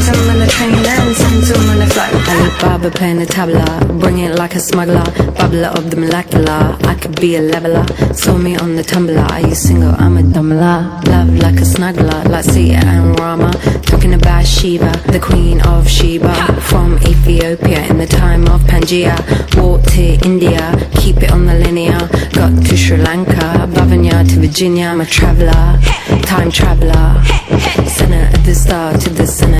send some on the train and send some on the flight. Alibaba playing the tabla, bring it like a smuggler, bubbler of the molecular. I could be a leveler, saw me on the tumbler. Are you single? I'm a dumbler. Love like a snuggler, like Sita and Rama. Talking about Shiva, the queen of Sheba. From Ethiopia in the time of Pangaea. Walked to India, keep it on the linear. Got to Sri Lanka, Bavanya to Virginia. I'm a traveller, time traveller. Center of the star to the center.